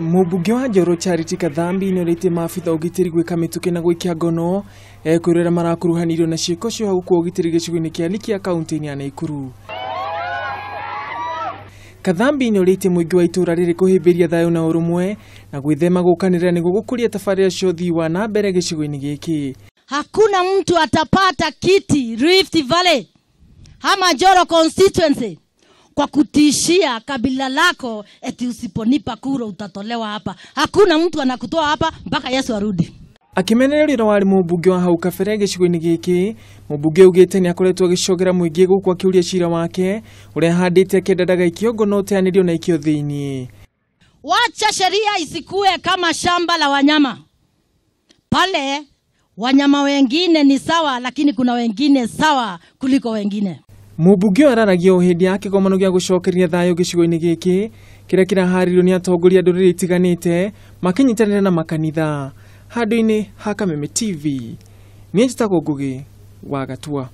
Mubunge wa Njoro Charity Kathambi ni orite maafitha ugitiri gwika mituke na gwikia ngono kwirera marakuruhanirio na ciiko cio hagu kwa ugitiri gicigo-ini kia Likia kaunti-ini ya Nakuru. Kathambi ni orite muingi wa itura riri kuhimbiria thayu na urumwe na gwithema gukanirira niguo gukuria tabarira cio thii wa na mbere gicigo-ini giki. Hakuna mtu atapata kiti Rift Valley ama Njoro constituency kwa kutishia kabila lako eti usiponipa kura utatolewa hapa. Hakuna mtu anakutoa hapa mpaka Yesu arudi. Akimenerera wali mubunge wa hau kabere gicigo-ini giki, mubunge ugite ni akoretwo agicogera muingi guku akiuria cira wake uria handite kendadaga ikiongo no teanirio na ikio thiini. Wacha sheria isikue kama shamba la wanyama. Pale wanyama wengine ni sawa, lakini kuna wengine sawa kuliko wengine. Mubunge araragia uhindi yake gomano gia gucokeria thayo gicigo-ini giki kiria kiraharirio ni atongoria nduriri itiganite makinyitanira na makanitha. Handu-ini ha Kameme TV ni njitagwo Ngugi wa Gatua.